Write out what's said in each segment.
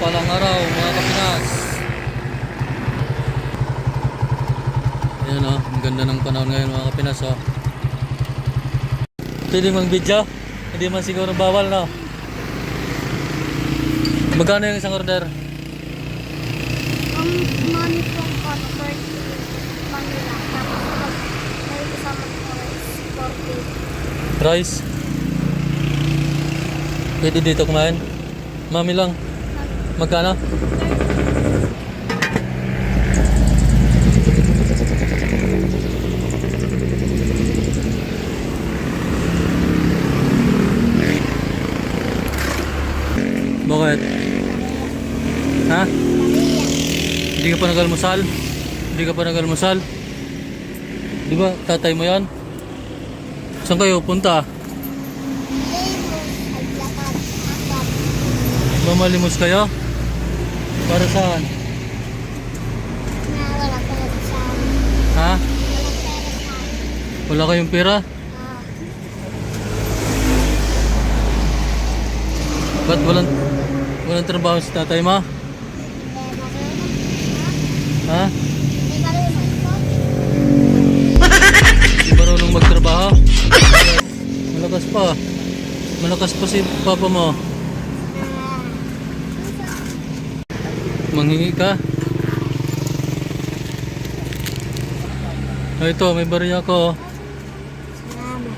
Mapagpalang araw mga kapinas. Ayan o, ang ganda ng panahon ngayon mga kapinas o. Pwede mang video? Hindi man siguro bawal no? Magkano yung isang order? Ang money from Concord Manila. Tapos may kasama ko rice, 40. Rice? Pwede dito kumain? Mami lang. Magkano? Bakit? Ha? Hindi ka pa nag-almusal? Hindi ka pa nag-almusal? Di ba tatay mo yan? Saan kayo punta? Mamalimos kayo? Para saan? Na wala pera sa Ha? wala pera sa Wala kayong pera? Ba't walang trabaho si tatay mo? Ha? May marunong po. Hindi marunong magtrabaho? Malakas pa. Malakas pa si papa mo. Manghingi ka? Ah, ito, may barya ko. Salamat.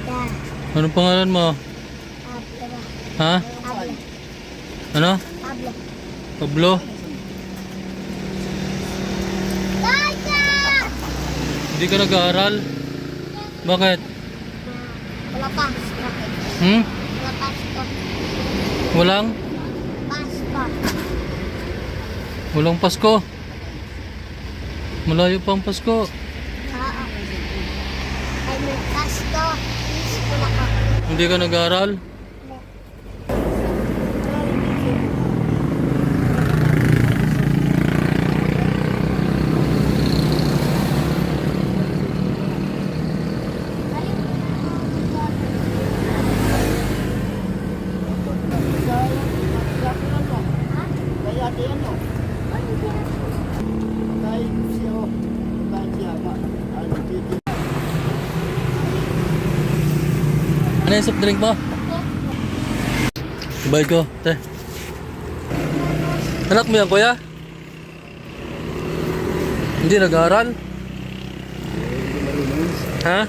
Yeah. Anong pangalan mo? Pablo. Ha? Pablo. Ano? Pablo. Pablo? Tata! Hindi ka nag-aaral? Bakit? Wala pa. Hmm? Wala pasto. Walang? Pasto. Walang Pasko? Malayo pa ang Pasko. Oo. Ay may pasto. Please wala ka. Hindi ka nag-aaral? Ano yung soft drink mo? Bayad ko, te. Anak mo yan, kuya? Hindi nag-aaral? Ha?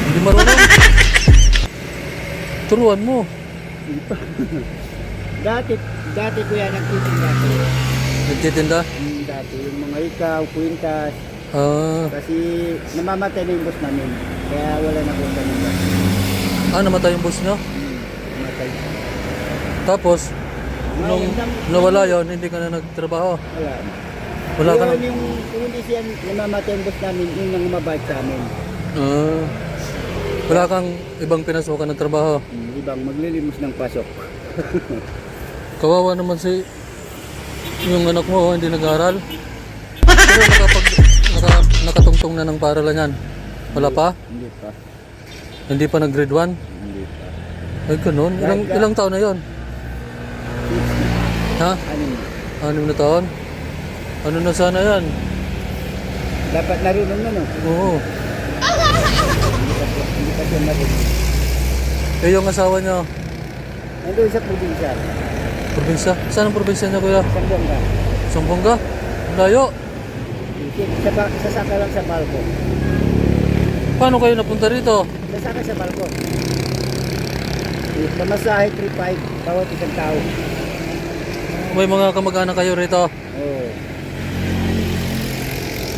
Hindi marunong? Turuan mo. Dati ko yan nagtitinda ko. Nagtitinda? Dati yung mga ikaw, kwintas. Ah, Kasi namamatay na yung boss namin. Kaya wala na akong ganun. namatay yung boss nyo? Namatay. Tapos, nung Ngayon lang- nawala yon, hindi ka na nagtrabaho. Wala. Wala ka na. Yun yung kung hindi siya namamatay yung boss namin, yun ang umabait sa amin. Ah, wala kang ibang pinasukan ng trabaho. Ibang maglilimos ng pasok. Kawawa naman si yung anak mo, hindi nag-aaral. Pero nakatungtong na ng paaralan yan. Wala pa? Hindi pa. Hindi pa nag-grade 1? Hindi pa. Ay, ganun. Ilang taon na yon? Ha? Ano? 6 na taon? Ano na sana yan? Dapat narunong na no? Oo. Hindi pa siya marunong. Eh, yung asawa niya, Nandun sa probinsya. probinsya? Saan ang probinsya niya, kuya? Sambongga. Sambongga? Layo. Sasaka lang sa balko. Paano kayo napunta rito? Sasaka sa balko. Pamasahe 3.5 bawat isang tao. May mga kamag-anak kayo rito? Oo.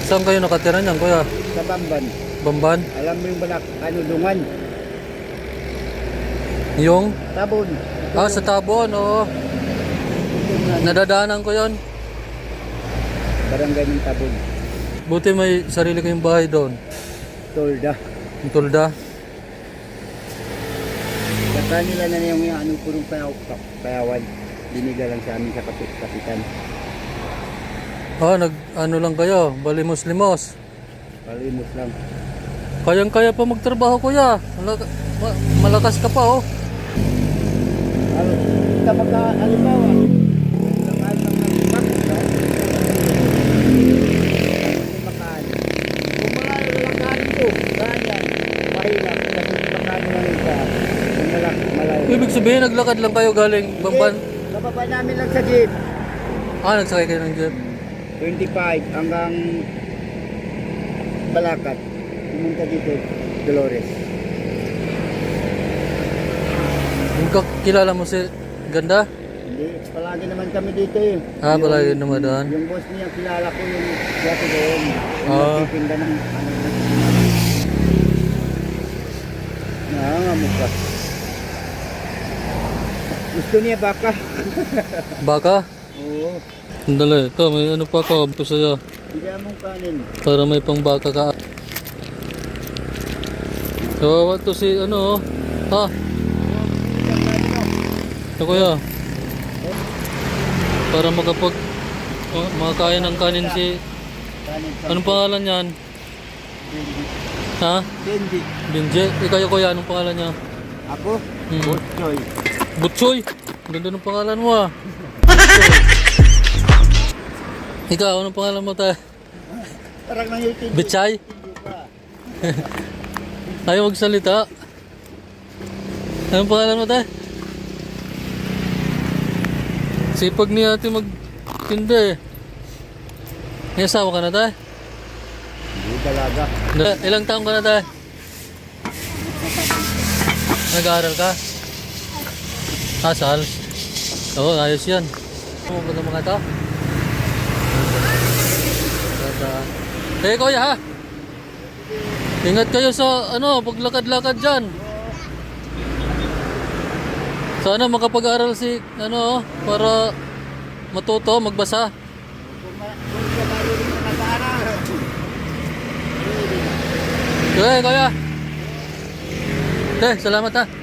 Saan kayo nakatira niyan, kuya? Sa Bamban. Bamban? Alam mo yung balak, dungan. Yung? Tabon. Sa Tabon, oo. Nadadaanan ko yon. Barangay ng Tabon. Buti may sarili kayong bahay doon. Tolda. Yung tulda. Kata nila na yung ano purong payawan. Biniga lang sa amin sa kapitan. Ano lang kayo, balimos-limos. Palimos lang. Kayang-kaya pa magtrabaho, kuya. Malakas ka pa, oh. Ano, ka halimbawa, nakain lang ng bakit, makain. Kung mga lalakarin ko, ganyan, mahirap, kasi makain lang isa. Kung malayo. Ibig sabihin, naglakad lang kayo galing Bamban. Kababa namin lang sa jeep. Nagsakay kayo ng jeep. 25 hanggang Balakat. Pumunta dito, Dolores. Kilala mo si Ganda? Hindi, palagi naman kami dito eh. Palagi naman doon. Yung boss niya, kilala ko yung dati doon. Yung Ah. nagtitinda ng nangangamukha. Gusto niya baka. Baka? Oo. Sandali, ito may ano pa ako ito sa'yo. Bigyan mong kanin. Para may pang baka ka. So, ito si ano ha? Ito kuya. Para makakaya ng kanin si... Kanin sa Anong pangalan yan? Benji. Ha? Benji. Binje? Ikaw kuya, anong pangalan niya? Ako? Hmm. Boss Choy. Butsoy! Ganda ng pangalan mo ah. Butsoy. Ikaw, anong pangalan mo tayo? Parang nangyutindi. Bitchay? Ayaw magsalita. Anong pangalan mo tayo? Sipag ni ate magtinda eh. May asawa ka na tayo? Hindi talaga. Ilang taong ka na tayo? Nag-aaral ka? Sal? Oo, ayos yan. Ano ba ng mga ito? Kuya ha? Ingat kayo sa paglakad-lakad dyan. Sana makapag-aral si para matuto, magbasa. Kuya. Salamat ha.